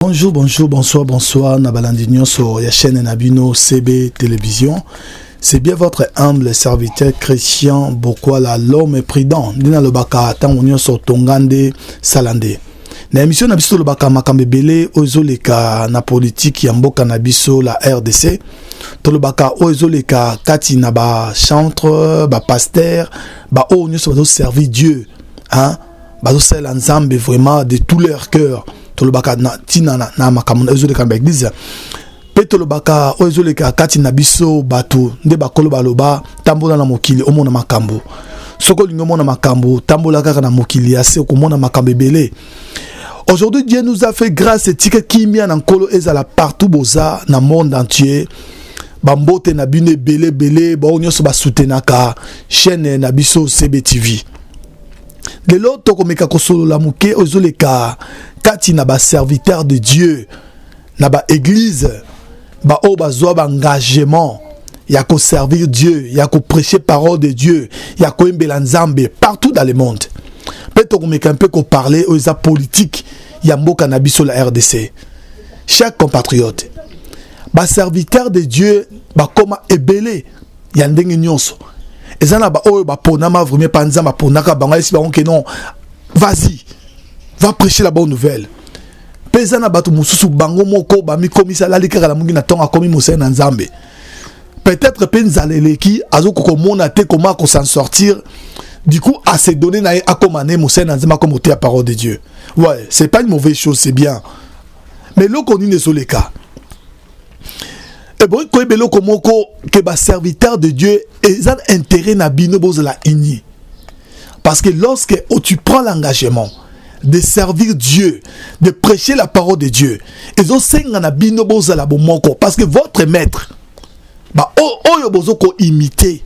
Bonjour, bonsoir, Nabalandinho sur la chaîne Nabino CB Télévision. C'est bien votre humble serviteur Christian Bokwala, l'homme prudent. Dina le baka tangunyo sur Tongande Salande. Na émission Nabiso le baka makambebele ozoleka na politique ya mboka Nabiso la RDC. To le baka ozoleka kati na ba chantre, ba pasteur, ba onyo so servir Dieu, hein? Ba so sel ensemble vraiment de tout leur cœur. Tolobaka na tina na makamuna ezoleka ba église pe tolobaka ezoleka kati na biso bato nde bakolo baloba tambola na mokili omona makambo soko lingo mona makambo tambola kaka na mokili ase komona makambo ebele. Aujourd'hui Dieu nous a fait grâce et tika kimia na nkolo ezala partout boza na monde entier bambote na bine belé ba onyoso ba soutenaka chaîne na biso CBTV. De l'autre komeka kosolo la muke ozoleka kati na ba serviteur de Dieu na ba église ba o bazwa ba engagement ya ko servir Dieu ya ko prêcher parole de Dieu ya ko embela nzambe partout dans le monde. Peut-être komeka un peu ko parler aux politique ya mboka na biso la RDC. Chaque compatriote ba serviteur de Dieu ba koma ebele ya ndenge nyonso. Et ça n'a pas ponama vraiment pas nzamba ponaka bango ici bango que non, vas-y, va prêcher la bonne nouvelle. Pezana batu mususu bango moko ba mi komisa la likara la mungi na tonga komi musa na nzambe. Peut-être penzaleleki azoko komona te comment ko s'en sortir. Du coup à se donner na a komane musa na nzamba comme la parole de Dieu. Ouais, c'est pas une mauvaise chose, c'est bien. Mais lo koni ne soleka. Et bon, que ba serviteur de Dieu et un intérêt na bino boza la ini. Parce que lorsque tu prends l'engagement de servir Dieu, de prêcher la parole de Dieu, et ont senga na bino boza la bomoko parce que votre maître ba oyo bozo ko imiter,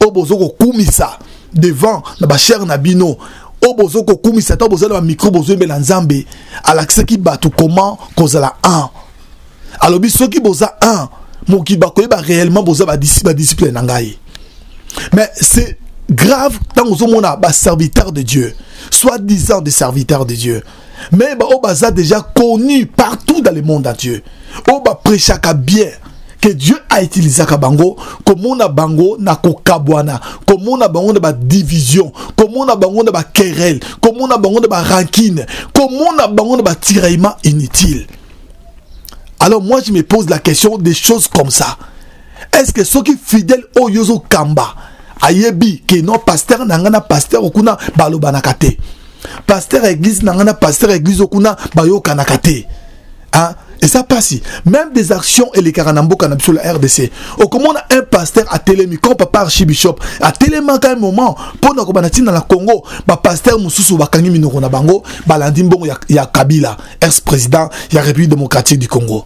o bozo ko kumisa devant na ba cher na bino, o bozo ko kumisa to bozo na micro bozo mbela nzambe, alaxa ki batu comment kozala un. Alors biso ki boza un moki bakoye ba réellement boza ba discipline nangai. Mais c'est grave tant aux mona ba serviteur de Dieu, soi-disant des serviteurs de Dieu. Mais ba obaza déjà connu partout dans le monde entier. Oba prêchaka bien que Dieu a utilisé kabango comme on a bango na kokabwana, comme on a bango de ba division, comme on a bango de ba querelle, comme on a bango de ba rancune, comme on a bango de ba tiraillement inutile. Alors moi je me pose la question des choses comme ça. Est-ce que ceux qui fidèles au yozo kamba ayebi que non pasteur nangana pasteur okuna baloba nakate. Pasteur église nangana pasteur église okuna bayo kanakate. Hein? Et ça passe. Même des actions et les karanambo kanab sur la RDC. Au comment on a un pasteur à Télémi, comme papa archibishop, à Télémi à un moment, pour nous combattre dans le Congo, bah pasteur Moussou Bakangi Minoko Nabango, Balandimbo ya Kabila, ex-président, ya République démocratique du Congo.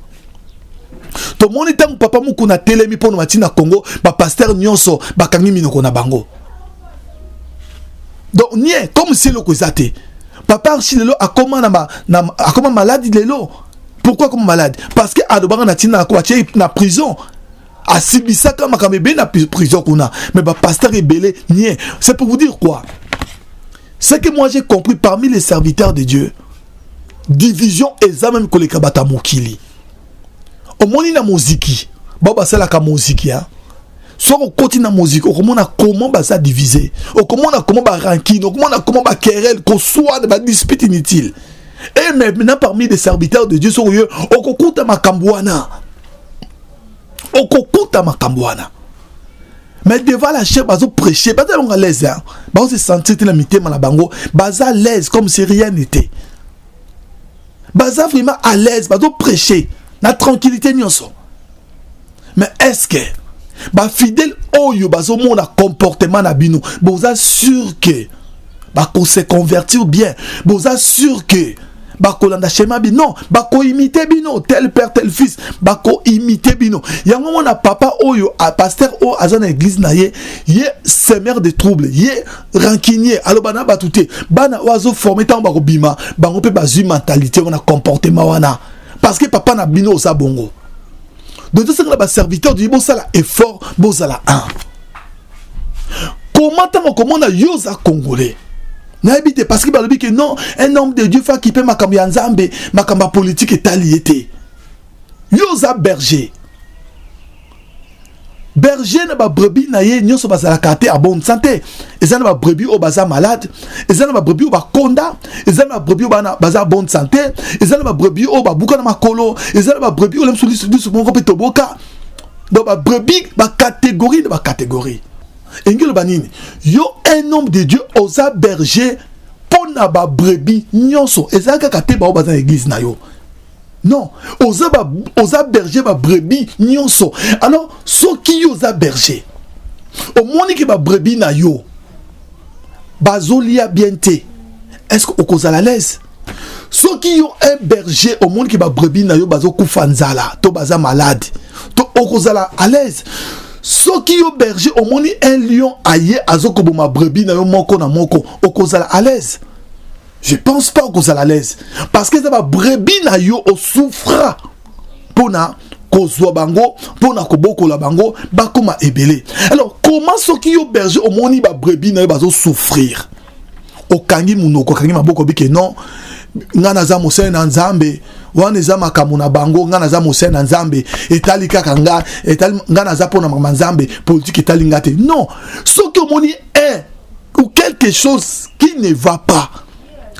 Tout le monde est un papa Moukou na Télémi pour nous mettre dans le Congo, bah pasteur Nyonso, Bakangi Minoko Nabango. Donc, nie, comme si le kozate. Papa archilelo a comment maladie de l'eau. Pourquoi comme malade? Parce que Adobara na tina na prison. A Sibisaka makamebe na prison kuna. Mais bah pasteur rebelle nie. C'est pour vous dire quoi? C'est que moi j'ai compris parmi les serviteurs de Dieu. Division eza même ko le kabata mokili. Au moni na muziki. Baba sala ka muziki hein. Soit on continue na musique, on a comment bah ça diviser. Comment on a comment bah rancune, comment on a comment bah querelle, qu'on soit de bah dispute inutile. Et maintenant parmi les serviteurs de Dieu sur eux, okokuta makambwana. Okokuta makambwana. Mais devant la chef bazo prêcher, pas tellement à l'aise hein. Bazo se sentir la mité na bango, baza à l'aise comme si rien n'était. Baza vraiment à l'aise, bazo prêcher, na tranquillité nyonso. Mais est-ce que ba fidèle oyo bazo mona comportement na bino, boza sûr que ba ko se convertir bien, boza sûr que ba ko landa schéma bino, ba ko imiter bino tel père tel fils, ba ko imiter bino. Yango mona papa oyo a pasteur o azana église na ye semeur de trouble, ye rancunier, alo bana batute, bana oazo former tant ba ko bima, bango pe bazu mentalité on a comportement wana parce que papa na bino osa bongo. Donc tout ça que les serviteurs du bon ça là effort, bon ça là un. Comment on a yosa congolais? N'habite parce qu'il dit que non, un homme de Dieu fait qui peut makambi nzambe, makamba politique est aliété. Yosa berger. Berger n'a pas brebis na ye nyoso bazala kate à bonne santé. Et ça n'a pas brebis au baza malade. Et ça n'a pas brebis au ba konda. Et ça n'a pas brebis au baza bonne santé. Et ça n'a pas brebis au ba buka na makolo. Et ça n'a pas brebis au lem soli sur mon kopé toboka. Donc ba brebis ba catégorie. Engel banini. Yo un homme de Dieu osa berger pour na ba brebis nyonso. Et ça kate ba au baza église na yo. Non, osa berger ba brebis nyonso. Alors, so qui osa berger. Au monde qui ba brebis na yo. Bazolia bienté. Est-ce que okoza la l'aise? So qui yo un berger au monde qui ba brebis na yo bazo kufanzala, to baza malade. To okoza la à l'aise. So qui yo berger au monde un lion aye azoko boma brebis na yo moko na moko, okoza la à l'aise. Je pense pas qu'on soit à l'aise. Parce que ça va brebis na yo au souffra. Pona kozwa bango, pona koboko la bango, bakoma ebele. Alors, comment ceux qui ont berger au moni ba brebis na yo bazo souffrir? Au kangi munoko, kangi maboko bike non. Ngana za mosene na nzambe, wana za makamuna bango, ngana za mosene na nzambe, etali kaka nga, etali ngana za pona mama nzambe, politique etali ngate. Non, ceux qui ont moni un ou quelque chose qui ne va pas.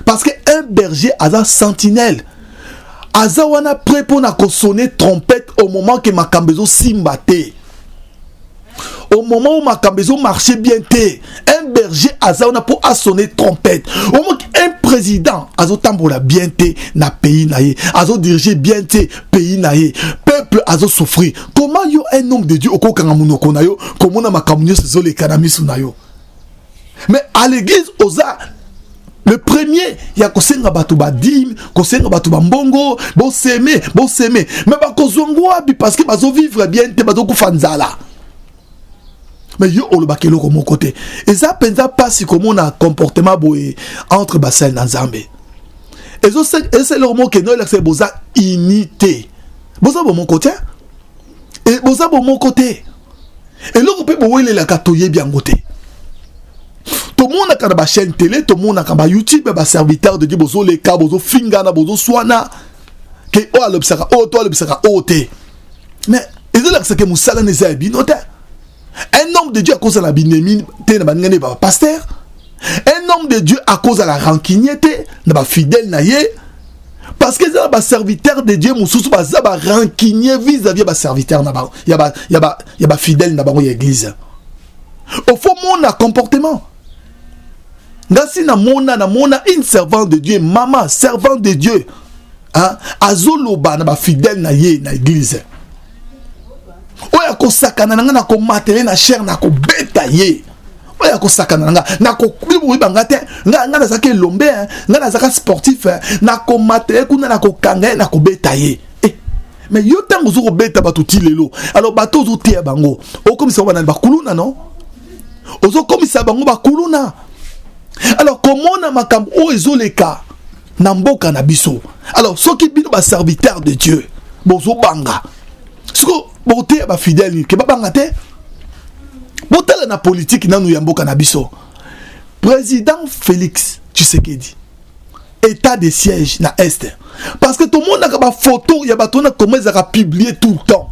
Parce qu'un berger a un sentinelle. Azawana prêt pour sonner trompette au moment que Makambezo simbate. Au moment où Makambezo marchait bien. Un berger azawana pour sonner trompette. Au moment qu'un président azo tambola bien na pays naye. Azo diriger bien pays naye. Peuple azo souffrir. Comment yo un homme de Dieu au kokangamuno konayo. Comment na Makamunyo se zole kanamisu nayo. Mais à l'église oza. Le premier, il y a kosenga batu badim, kosenga batu bambongo, bo s'aimer. Mais ba kozongwa bi parce que bazo vivre bien te bazo kufanzala. Mais yo olo bakelo ko mon côté. Et ça penza pas si comme on a comportement boé entre basel na Nzambe. Et c'est le mot que nous c'est boza unité. Boza bo mon côté. Et boza bo mon côté. Et là on peut boé la katoye bien côté. Tout le monde a une chaîne télé, tout le monde a un YouTube, un serviteur de Dieu, bozo les cas, bozo fingana, bozo swana, que oh l'observa, oh toi l'observa, oh t'es. Mais et c'est là que c'est que Moussala ne s'est binoté. Un homme de Dieu à cause de la binémine, t'es n'a pas pas pasteur. Un homme de Dieu à cause de la rancunier, n'a pas fidèle naïe. Parce que c'est un serviteur de Dieu, Moussous, bah ça va rancunier vis-à-vis de serviteur n'a il y a fidèle n'a pas l'église. Au fond, mon comportement. Ngasi na mona une servante de Dieu, maman, servante de Dieu. Hein? Azoloba na ba fidèle na ye na église. Oya ko sakana nga na ko matériel na chair na ko beta ye. Oya ko sakana nga na ko kubu banga te nga na zaka lombe nga na zaka sportif na ko matériel kuna na ko kanga na ko beta ye. Mais yo tango zo ko beta batuti lelo. Alors bato zo te bango. O comme ça ba na ba kuluna non? Ozo comme ça bango ba kuluna. Alors comment on a makam o ezoleka na mboka na biso. Alors ceux qui bino ba serviteur de Dieu bozo banga. Ce que boté ba fidèle ke ba banga te. Botala na politique na nou ya mboka na biso. Président Félix Tshisekedi. État de siège na est. Parce que tout le monde a ba photo, ya ba tona comment ils a publier tout le temps.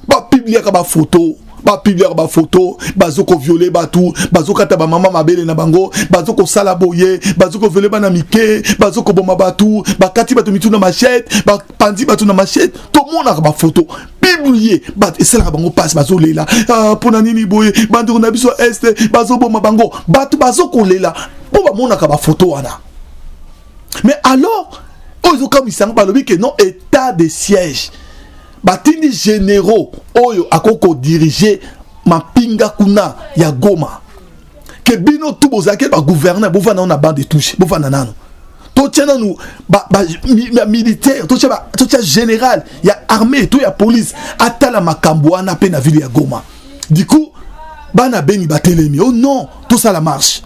Ba publier ba photo. Ba publier ba photo, bazoko violer batu, bazoko ta ba mama mabele na bango, bazoko sala boye, bazoko violer bana mike, bazoko boma batu, ba kati batu mitu na machette, ba pandi batu na machette, tout le monde a ba photo. Publier, ba et cela bango passe bazo lela. Ah pona nini boye, bandu na biso est, bazo boma bango, batu bazoko lela. Pour ba mona ka ba photo wana. Mais alors, ils ont comme ils s'en parlent que non état de siège. Batini généraux oyo akoko diriger mapinga kuna ya Goma que bino tout bozake ba gouverneur bovana na bande de touche bovana nano to tchana nou ba militaire to tcha général ya armée to ya police atala makambo ana pe na ville ya Goma du coup bana beni batelemi oh non tout ça la marche.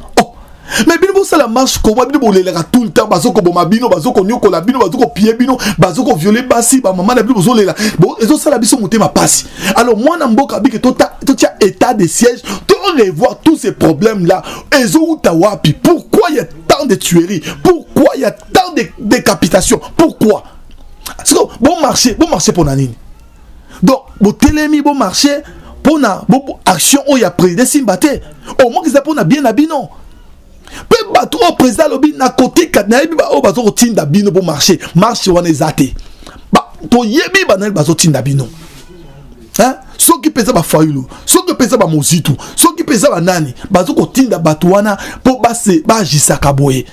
Mais bino ça la marche comment bino bolela tout le temps bazoko boma bino bazoko nyoko la bino bazoko pied bino bazoko violer basi ba maman na bino bozolela bon ezo sala biso motema passe. Alors moi na mboka biki to tia état de siège to revoir tous ces problèmes là ezo utawapi pourquoi il y a tant tant de tueries? Pourquoi il y a tant de décapitations? Pourquoi? Parce que bon marché pour Nanine. Donc, bon télémi, bon marché pour na bon action où il y a président Simbate. Au moins qu'ils apprennent bien Nabino. Peu bateau au président lobby na côté Katnaïbi ba au bateau tinda bino bon marché on est zaté. Bah to yebi banal bateau tinda bino. Hein? Ceux qui pèsent ba faulu, ceux qui pèsent ba mozitu, ceux qui pèsent ba nani, bateau tinda batouana pour baser ba jisaka boye.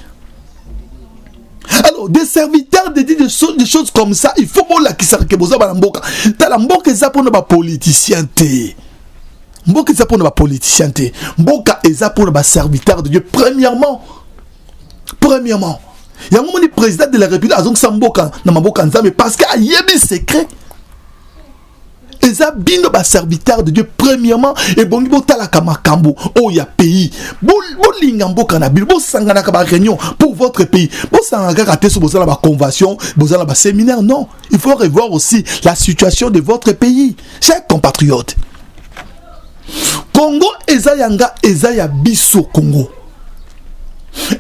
Alors, des serviteurs de dire des choses comme ça, il faut la qui s'arrête que vous avez mboka. T'as la mboka ça pour ne pas politicien té. Mboka ça pour ne pas politicien té. Mboka ça pour ne pas serviteur de Dieu. Premièrement, il y a un moment le président de la République a donc ça mboka na mboka nzambe parce que il y a des secrets. Et ça bino ba serviteur de Dieu premièrement et bon bo talaka makambo oh ya pays bo lingambo kanabil bo sangana ka ba réunion pour votre pays bo sangana ka teso bo za ba convention bo za ba séminaire. Non, il faut revoir aussi la situation de votre pays, chers compatriotes. Congo ezayanga ezaya biso Congo.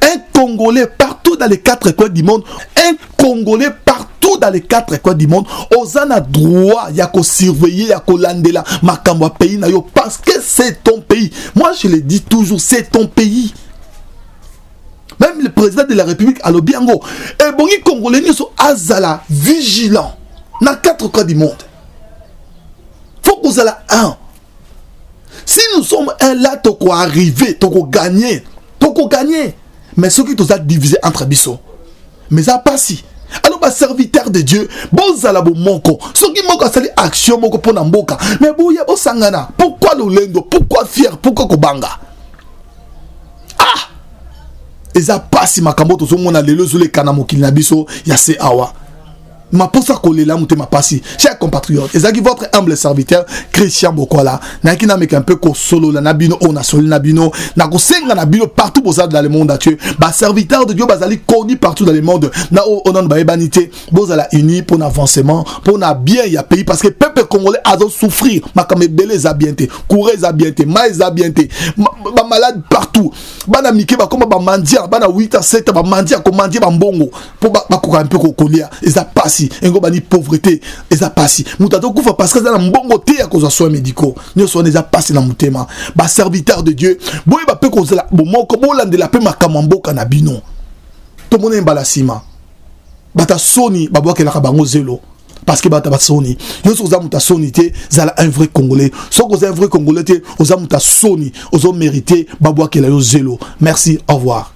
Un Congolais partout dans les 4 coins du monde, un Congolais partout dans les 4 coins du monde, osana droit ya ko surveiller ya ko landela makambo pays na yo parce que c'est ton pays. Moi je le dis toujours, c'est ton pays. Même le président de la République a le biango et bongi Congolais ni so azala vigilant dans 4 coins du monde. Faut que vous allez un. Si nous sommes un là, toko arriver, toko gagner. Mais ceux qui sont divisés entre biso. Mais ça passe si. Alors, bah, serviteur de Dieu, bon zalabo moko. Ceux qui moko sali action moko pour namboka. Mais bon, ya bo sangana. Pourquoi l'olendo? Pourquoi fier? Pourquoi kobanga? Ah! Et ça passe si makambo to mona lelo zule kanamo kilina biso ya se awa. Ma posa kolela mute ma passi. Chers compatriotes, ezaki votre humble serviteur Christian Bokola. Naki na mek un peu ko solo la nabino ona solo nabino na ko senga nabino partout boza dans le monde entier. Ba serviteur de Dieu bazali connu partout dans le monde. Na onan ba ebanité bozala uni pour l'avancement, pour na bien ya pays parce que peuple congolais a souffrir. Ma comme belé za bienté, courez za bienté, mais za bienté. Ba malade partout. Bana mike ba comme ba mandia, bana 8 à 7 ba mandia ko mandia ba mbongo pour ba ko un peu ko kolia. Eza passi engobani pauvreté eza passi mutato kufa parce que za mbongo te ya kozwa soins médicaux nyo so eza passi na mutema ba serviteur de Dieu boye ba pe kozela bomoko bolandela pe makamamboka na bino to mona mbala sima bata soni babwakela ka bango zelo parce que bata soni nyo so za muta soni te zala un vrai congolais so ko za un vrai congolais te oza muta soni ozo mériter babwakela yo zelo. Merci, au revoir.